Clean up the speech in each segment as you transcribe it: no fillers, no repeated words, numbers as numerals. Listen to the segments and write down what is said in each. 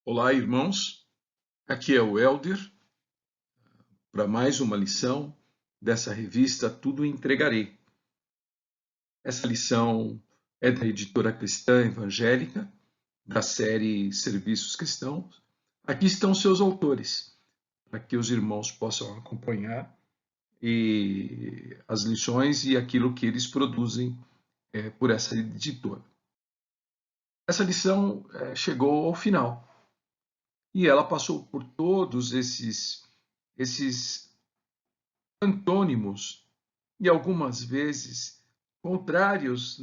Olá, irmãos. Aqui é o Elder para mais uma lição dessa revista Tudo Entregarei. Essa lição é da editora cristã evangélica, da série Serviços Cristãos. Aqui estão seus autores, para que os irmãos possam acompanhar as lições e aquilo que eles produzem por essa editora. Essa lição chegou ao final e ela passou por todos esses antônimos e algumas vezes contrários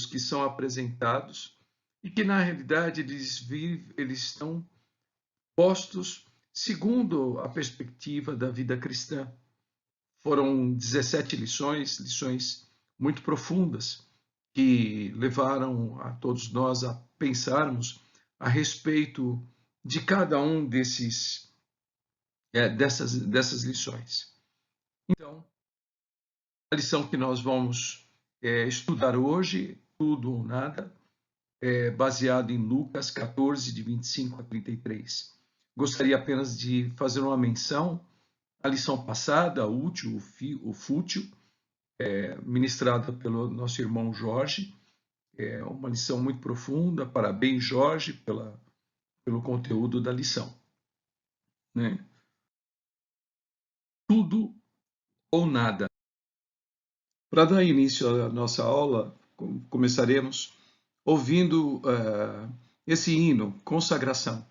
que são apresentados e que na realidade eles estão postos segundo a perspectiva da vida cristã. Foram 17 lições muito profundas que levaram a todos nós a pensarmos a respeito de cada um dessas lições. Então, a lição que nós vamos estudar hoje, tudo ou nada, é baseado em Lucas 14, de 25 a 33. Gostaria apenas de fazer uma menção à lição passada, a útil, o fútil, ministrada pelo nosso irmão Jorge. É uma lição muito profunda. Parabéns, Jorge, pelo conteúdo da lição. Né? Tudo ou nada. Para dar início à nossa aula, começaremos ouvindo esse hino, Consagração,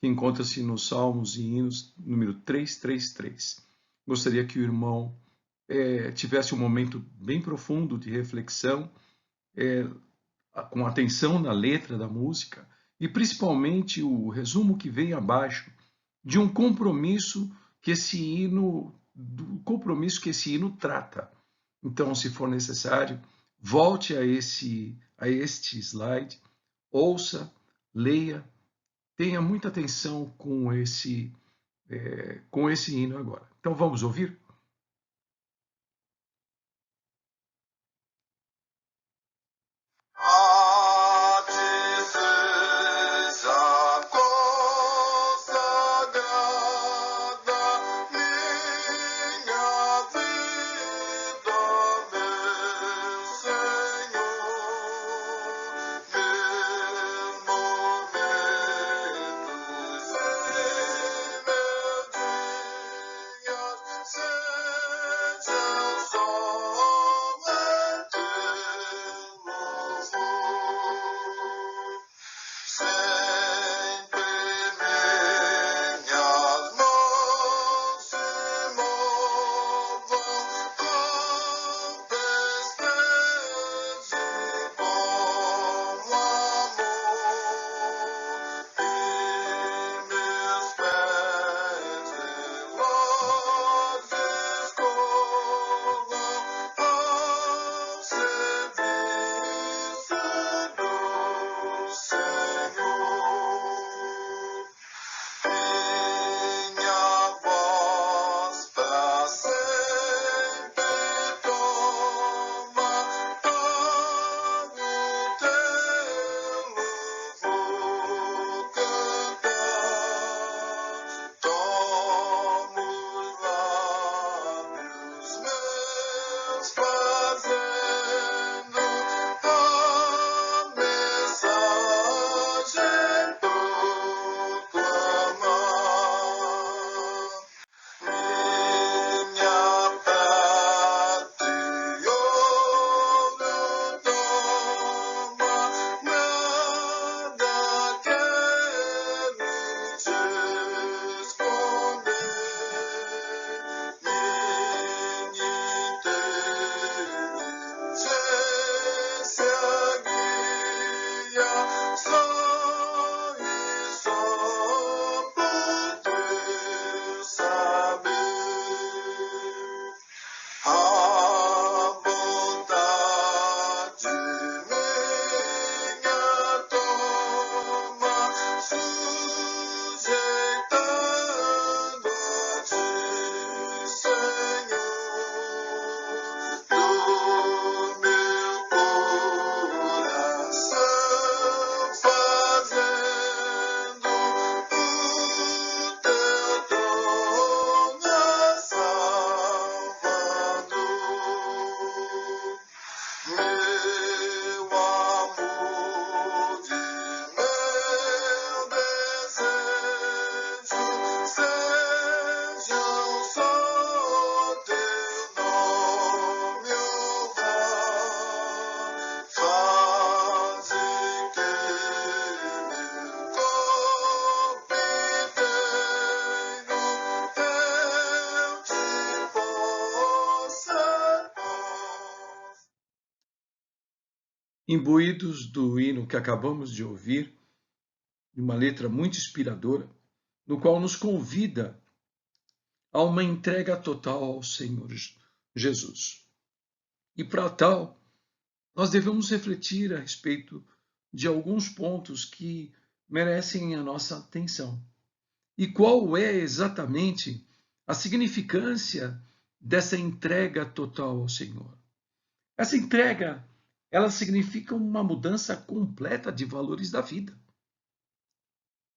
que encontra-se nos Salmos e Hinos, número 333. Gostaria que o irmão tivesse um momento bem profundo de reflexão, com atenção na letra da música, e principalmente o resumo que vem abaixo de um compromisso que esse hino trata. Então, se for necessário, volte a este slide, ouça, leia, tenha muita atenção com esse hino agora. Então, vamos ouvir? Senhor. imbuídos do hino que acabamos de ouvir, de uma letra muito inspiradora, no qual nos convida a uma entrega total ao Senhor Jesus. E para tal, nós devemos refletir a respeito de alguns pontos que merecem a nossa atenção. E qual é exatamente a significância dessa entrega total ao Senhor? Essa entrega, ela significa uma mudança completa de valores da vida.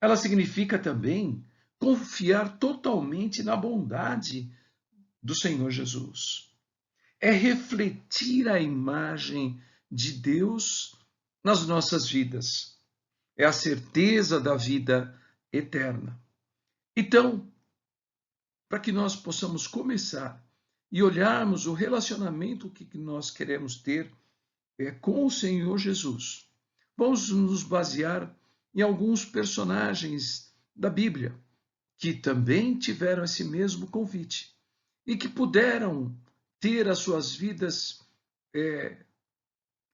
Ela significa também confiar totalmente na bondade do Senhor Jesus. É refletir a imagem de Deus nas nossas vidas. É a certeza da vida eterna. Então, para que nós possamos começar e olharmos o relacionamento que nós queremos ter com o Senhor Jesus, vamos nos basear em alguns personagens da Bíblia que também tiveram esse mesmo convite e que puderam ter as suas vidas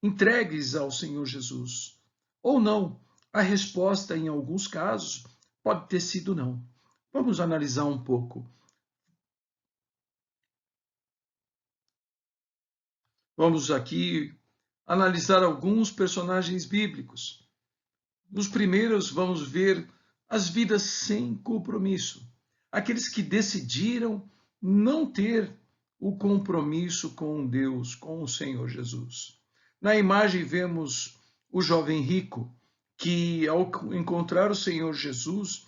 entregues ao Senhor Jesus. Ou não. A resposta, em alguns casos, pode ter sido não. Vamos analisar um pouco. Vamos aqui analisar alguns personagens bíblicos. Nos primeiros, vamos ver as vidas sem compromisso. Aqueles que decidiram não ter o compromisso com Deus, com o Senhor Jesus. Na imagem vemos o jovem rico, que ao encontrar o Senhor Jesus,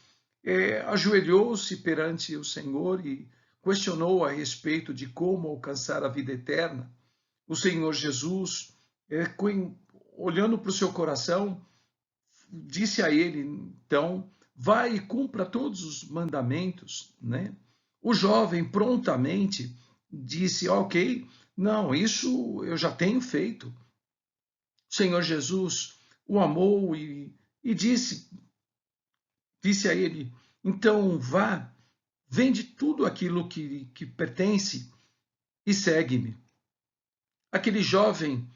ajoelhou-se perante o Senhor e questionou a respeito de como alcançar a vida eterna. O Senhor Jesus, olhando para o seu coração, disse a ele, então, vai e cumpra todos os mandamentos, né? O jovem prontamente disse, ok, não, isso eu já tenho feito. O Senhor Jesus o amou e disse a ele, então vá, vende tudo aquilo que pertence e segue-me. Aquele jovem,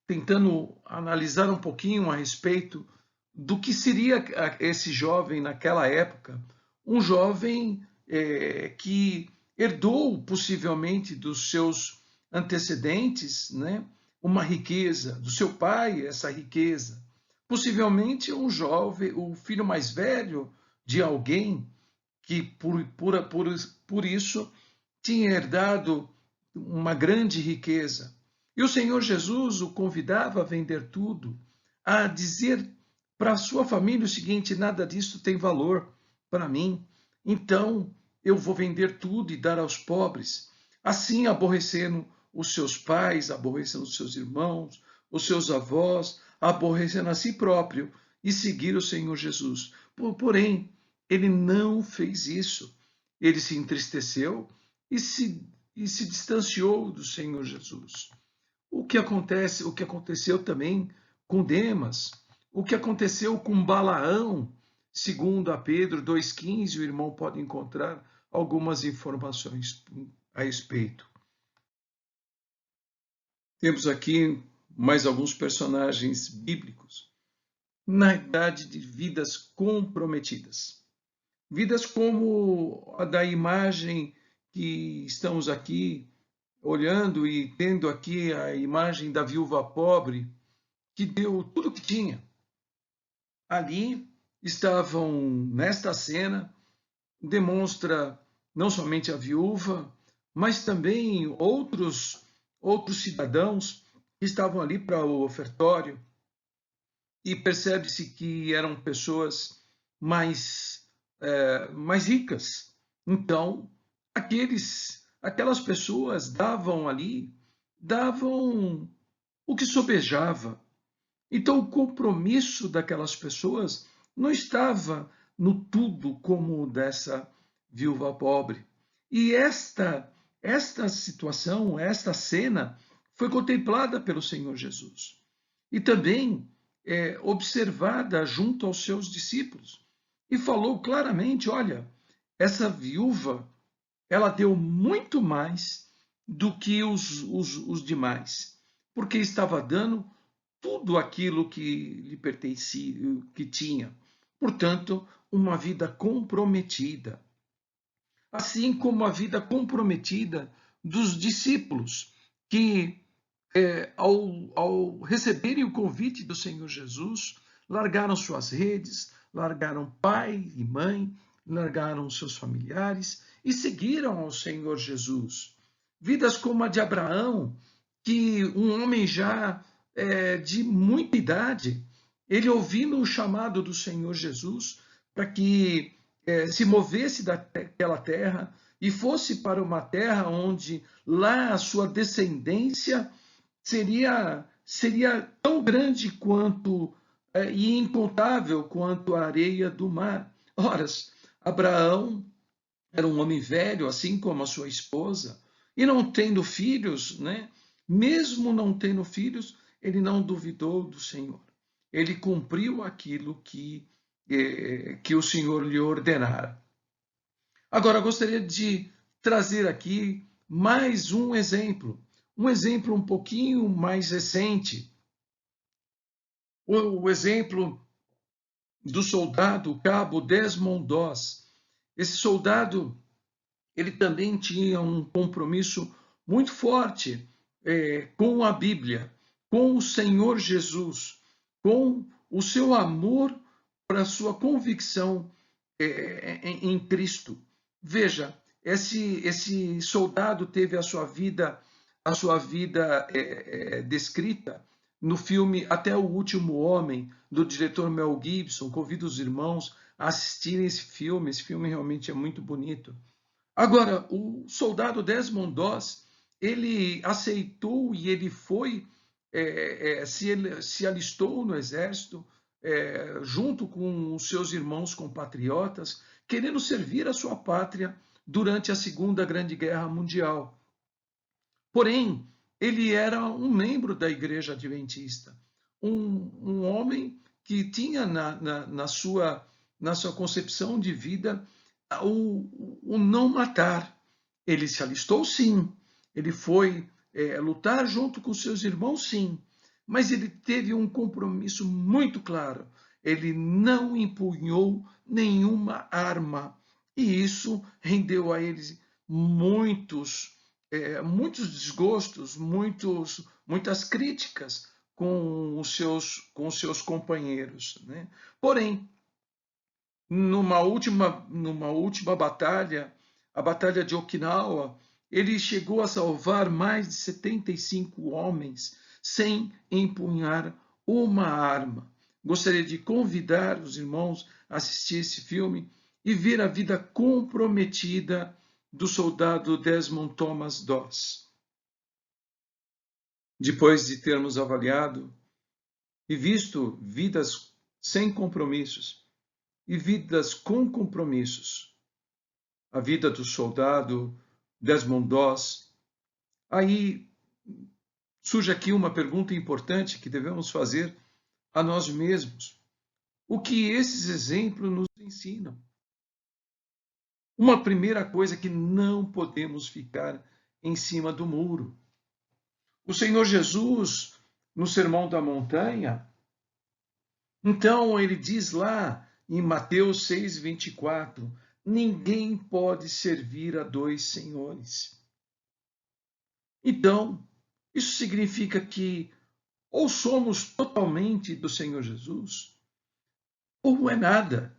tentando analisar um pouquinho a respeito do que seria esse jovem naquela época, um jovem que herdou possivelmente dos seus antecedentes, né, uma riqueza, do seu pai essa riqueza, possivelmente um jovem, o filho mais velho de alguém que por isso tinha herdado uma grande riqueza. E o Senhor Jesus o convidava a vender tudo, a dizer para a sua família o seguinte, nada disso tem valor para mim, então eu vou vender tudo e dar aos pobres. Assim, aborrecendo os seus pais, aborrecendo os seus irmãos, os seus avós, aborrecendo a si próprio e seguir o Senhor Jesus. Porém, ele não fez isso. Ele se entristeceu e se distanciou do Senhor Jesus. O que aconteceu também com Demas, o que aconteceu com Balaão, segundo a Pedro 2,15, o irmão pode encontrar algumas informações a respeito. Temos aqui mais alguns personagens bíblicos, na idade de vidas comprometidas. Vidas como a da imagem que estamos aqui olhando e tendo aqui a imagem da viúva pobre, que deu tudo o que tinha. Ali estavam, nesta cena, demonstra não somente a viúva, mas também outros cidadãos que estavam ali para o ofertório. E percebe-se que eram pessoas mais ricas. Então, aquelas pessoas davam o que sobejava. Então, o compromisso daquelas pessoas não estava no tudo como o dessa viúva pobre. E esta situação, esta cena, foi contemplada pelo Senhor Jesus. E também observada junto aos seus discípulos. E falou claramente, olha, essa viúva, ela deu muito mais do que os demais, porque estava dando tudo aquilo que lhe pertencia, que tinha. Portanto, uma vida comprometida. Assim como a vida comprometida dos discípulos, que ao receberem o convite do Senhor Jesus, largaram suas redes, largaram pai e mãe, largaram seus familiares e seguiram ao Senhor Jesus. Vidas como a de Abraão, que um homem já de muita idade, ele ouvindo o chamado do Senhor Jesus para que se movesse daquela terra e fosse para uma terra onde lá a sua descendência seria tão grande quanto e incontável quanto a areia do mar. Ora, Abraão era um homem velho, assim como a sua esposa, e não tendo filhos, né? Mesmo não tendo filhos, ele não duvidou do Senhor. Ele cumpriu aquilo que o Senhor lhe ordenara. Agora, gostaria de trazer aqui mais um exemplo um pouquinho mais recente. O exemplo do soldado, o cabo Desmond Doss. Esse soldado, ele também tinha um compromisso muito forte com a Bíblia, com o Senhor Jesus, com o seu amor para a sua convicção em Cristo. Veja, esse soldado teve a sua vida descrita no filme Até o Último Homem, do diretor Mel Gibson. Convido os irmãos a assistirem esse filme. Esse filme realmente é muito bonito. Agora, o soldado Desmond Doss, ele aceitou e ele foi, se alistou no exército, junto com os seus irmãos compatriotas, querendo servir a sua pátria durante a Segunda Grande Guerra Mundial. Porém, ele era um membro da Igreja Adventista, um homem que tinha na sua concepção de vida o não matar. Ele se alistou, sim, ele foi lutar junto com seus irmãos, sim, mas ele teve um compromisso muito claro. Ele não empunhou nenhuma arma, e isso rendeu a ele muitos desgostos, muitas críticas com os seus companheiros, né? Porém, numa última batalha, a Batalha de Okinawa, ele chegou a salvar mais de 75 homens sem empunhar uma arma. Gostaria de convidar os irmãos a assistir esse filme e ver a vida comprometida do soldado Desmond Thomas Doss. Depois de termos avaliado e visto vidas sem compromissos e vidas com compromissos, a vida do soldado Desmond Doss, aí surge aqui uma pergunta importante que devemos fazer a nós mesmos. O que esses exemplos nos ensinam? Uma primeira coisa é que não podemos ficar em cima do muro. O Senhor Jesus, no Sermão da Montanha, então ele diz lá em Mateus 6:24, ninguém pode servir a dois senhores. Então, isso significa que ou somos totalmente do Senhor Jesus, ou é nada.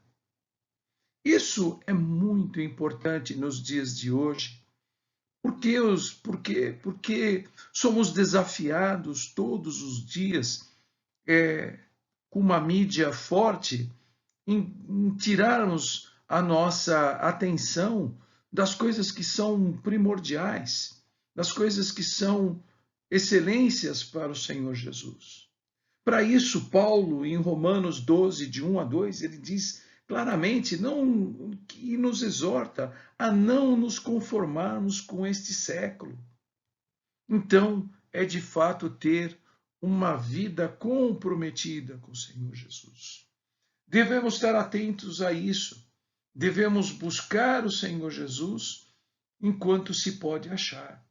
Isso é muito importante nos dias de hoje, porque somos desafiados todos os dias com uma mídia forte em tirarmos a nossa atenção das coisas que são primordiais, das coisas que são excelências para o Senhor Jesus. Para isso, Paulo, em Romanos 12, de 1 a 2, ele diz claramente que nos exorta a não nos conformarmos com este século. Então, é de fato ter uma vida comprometida com o Senhor Jesus. Devemos estar atentos a isso. Devemos buscar o Senhor Jesus enquanto se pode achar.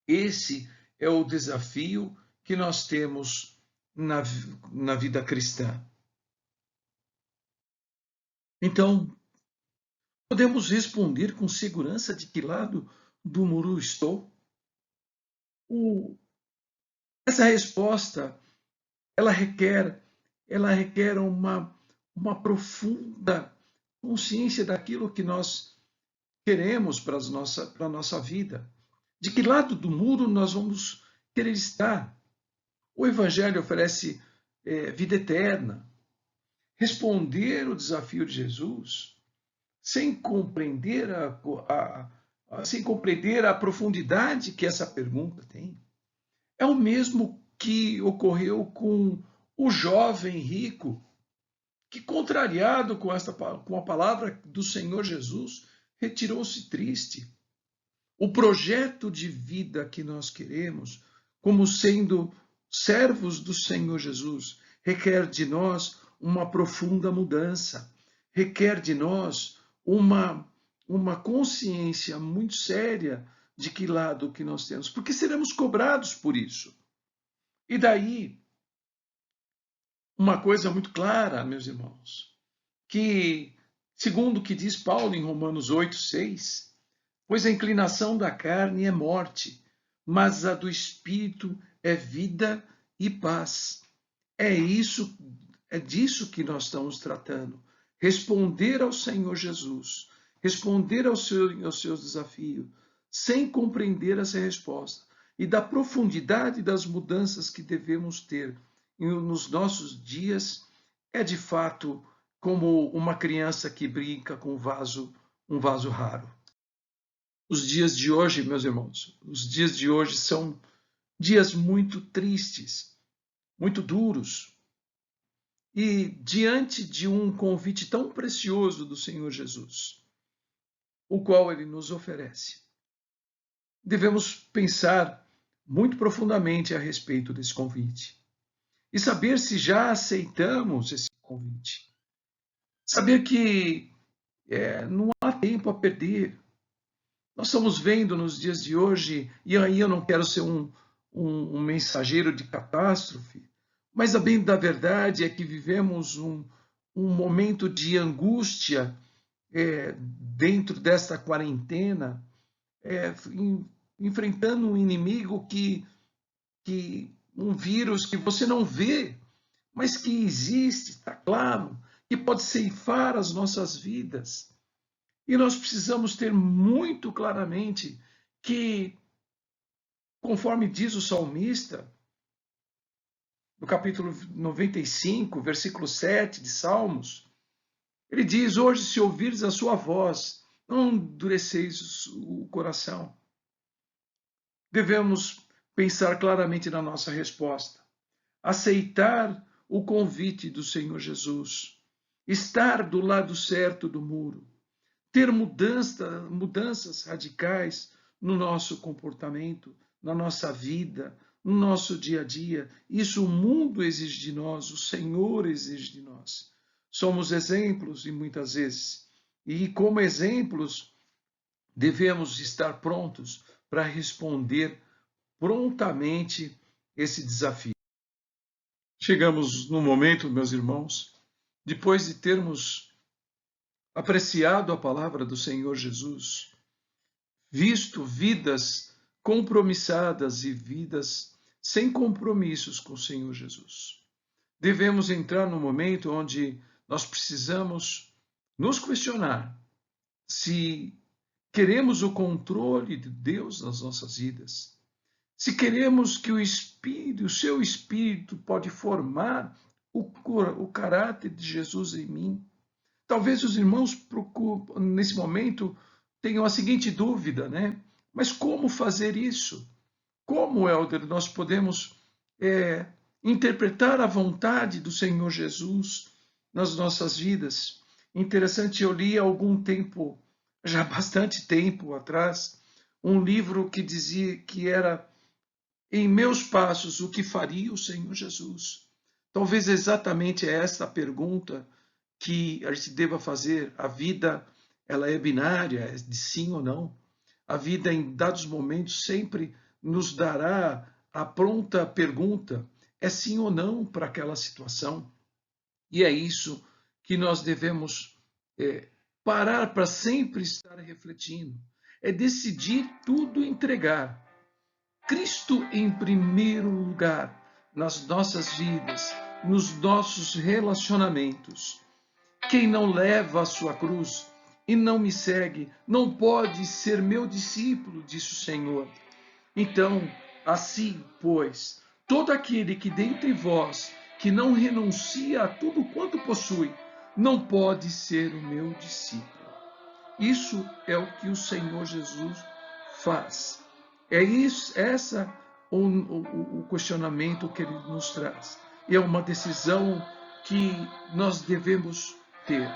Esse é o desafio que nós temos na, na vida cristã. Então, podemos responder com segurança de que lado do muro estou? Essa resposta, ela requer, uma profunda consciência daquilo que nós queremos para a nossa vida. De que lado do muro nós vamos querer estar? O Evangelho oferece vida eterna. Responder o desafio de Jesus sem compreender sem compreender a profundidade que essa pergunta tem, é o mesmo que ocorreu com o jovem rico, que, contrariado com a palavra do Senhor Jesus, retirou-se triste. O projeto de vida que nós queremos, como sendo servos do Senhor Jesus, requer de nós uma profunda mudança, requer de nós uma consciência muito séria de que lado que nós temos, porque seremos cobrados por isso. E daí, uma coisa muito clara, meus irmãos, que, segundo o que diz Paulo em Romanos 8:6, pois a inclinação da carne é morte, mas a do espírito é vida e paz. É disso que nós estamos tratando. Responder ao Senhor Jesus, responder aos seus desafios, sem compreender essa resposta, e da profundidade das mudanças que devemos ter nos nossos dias, é de fato como uma criança que brinca com um vaso raro. Os dias de hoje, meus irmãos, os dias de hoje são dias muito tristes, muito duros. E diante de um convite tão precioso do Senhor Jesus, o qual ele nos oferece, devemos pensar muito profundamente a respeito desse convite e saber se já aceitamos esse convite. Saber que não há tempo a perder. Nós estamos vendo nos dias de hoje, e aí eu não quero ser um mensageiro de catástrofe, mas a bem da verdade é que vivemos um momento de angústia dentro desta quarentena, enfrentando um inimigo um vírus que você não vê, mas que existe, está claro, que pode ceifar as nossas vidas. E nós precisamos ter muito claramente que, conforme diz o salmista, no capítulo 95, versículo 7 de Salmos, ele diz: hoje, se ouvires a sua voz, não endureceis o coração. Devemos pensar claramente na nossa resposta, aceitar o convite do Senhor Jesus, estar do lado certo do muro, ter mudanças radicais no nosso comportamento, na nossa vida, no nosso dia a dia. Isso o mundo exige de nós, o Senhor exige de nós. Somos exemplos e muitas vezes, e como exemplos, devemos estar prontos para responder prontamente esse desafio. Chegamos no momento, meus irmãos, depois de termos apreciado a palavra do Senhor Jesus, visto vidas compromissadas e vidas sem compromissos com o Senhor Jesus. Devemos entrar no momento onde nós precisamos nos questionar se queremos o controle de Deus nas nossas vidas, se queremos que o seu Espírito pode formar o caráter de Jesus em mim. Talvez os irmãos nesse momento tenham a seguinte dúvida, né? Mas como fazer isso? Como, Helder, nós podemos interpretar a vontade do Senhor Jesus nas nossas vidas? Interessante, eu li há algum tempo, já bastante tempo atrás, um livro que dizia que era em meus passos o que faria o Senhor Jesus. Talvez exatamente esta pergunta que a gente deva fazer. A vida, ela é binária, é de sim ou não. A vida, em dados momentos, sempre nos dará a pronta pergunta: é sim ou não para aquela situação. E é isso que nós devemos parar para sempre estar refletindo. É decidir tudo entregar. Cristo em primeiro lugar nas nossas vidas, nos nossos relacionamentos. Quem não leva a sua cruz e não me segue, não pode ser meu discípulo, disse o Senhor. Então, assim, pois, todo aquele que dentre vós que não renuncia a tudo quanto possui, não pode ser o meu discípulo. Isso é o que o Senhor Jesus faz. É isso, essa o questionamento que ele nos traz. E é uma decisão que nós devemos ter.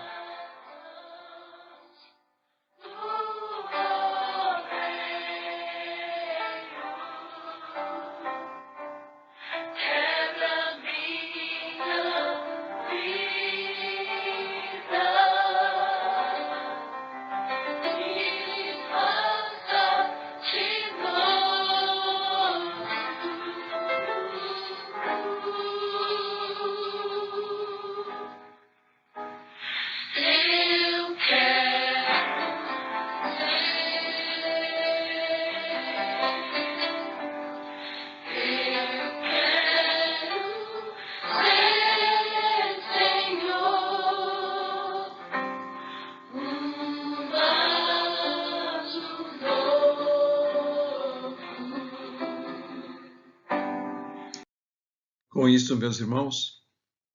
Com isso, meus irmãos,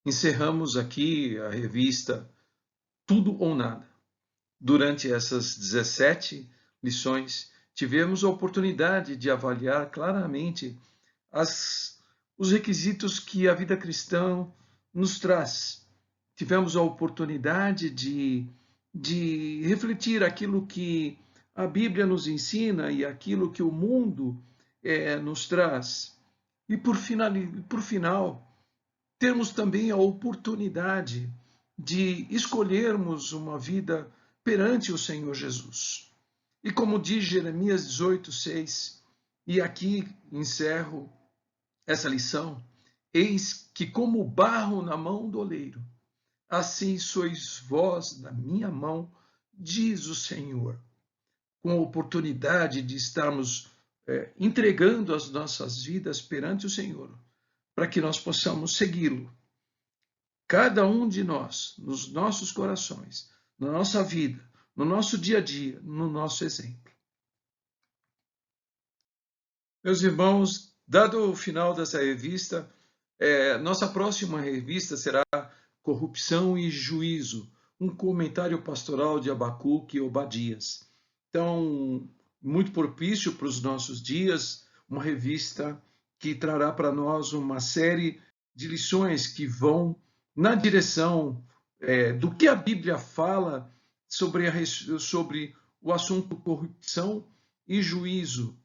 encerramos aqui a revista Tudo ou Nada. Durante essas 17 lições, tivemos a oportunidade de avaliar claramente os requisitos que a vida cristã nos traz. Tivemos a oportunidade de refletir aquilo que a Bíblia nos ensina e aquilo que o mundo nos traz. E por final, termos também a oportunidade de escolhermos uma vida perante o Senhor Jesus. E como diz Jeremias 18:6, e aqui encerro essa lição, eis que como barro na mão do oleiro, assim sois vós na minha mão, diz o Senhor. Com a oportunidade de estarmos entregando as nossas vidas perante o Senhor, para que nós possamos segui-lo. Cada um de nós, nos nossos corações, na nossa vida, no nosso dia a dia, no nosso exemplo. Meus irmãos, dado o final dessa revista, nossa próxima revista será Corrupção e Juízo, um comentário pastoral de Abacuque e Obadias. Então, muito propício para os nossos dias, uma revista que trará para nós uma série de lições que vão na direção do que a Bíblia fala sobre o assunto corrupção e juízo.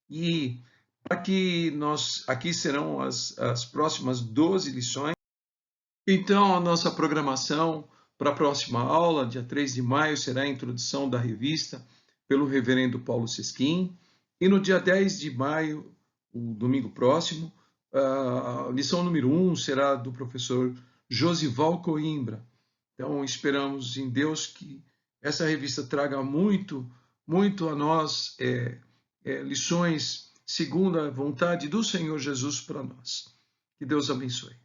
E aqui serão as próximas 12 lições. Então, a nossa programação para a próxima aula, dia 3 de maio, será a introdução da revista pelo reverendo Paulo Sesquim. E no dia 10 de maio, o domingo próximo, a lição número 1 será do professor Josival Coimbra. Então, esperamos em Deus que essa revista traga muito a nós lições segundo a vontade do Senhor Jesus para nós. Que Deus abençoe.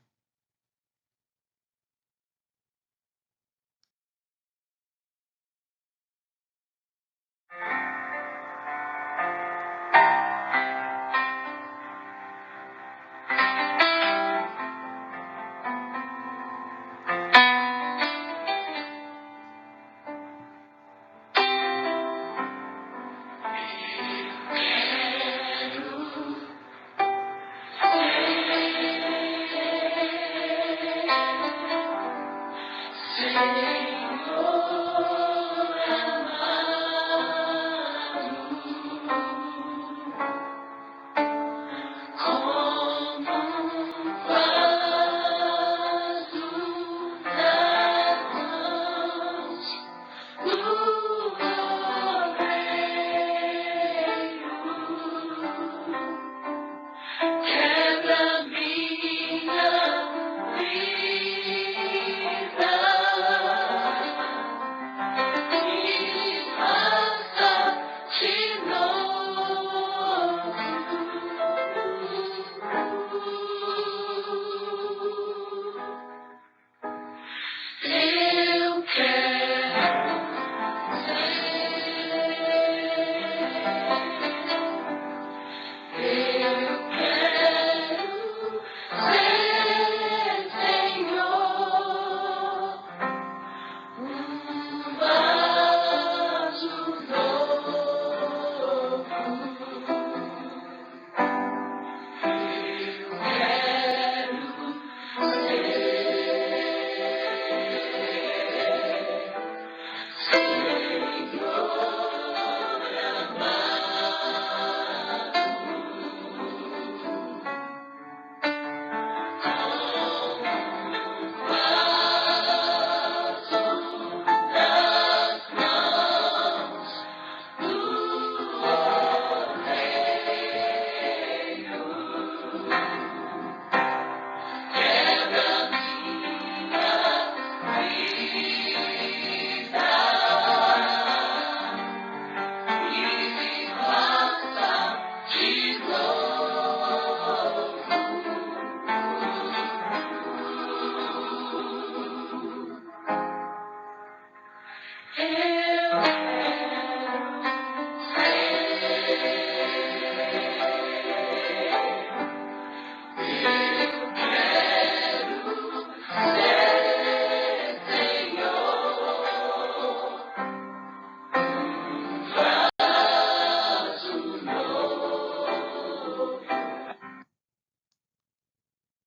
Senhor.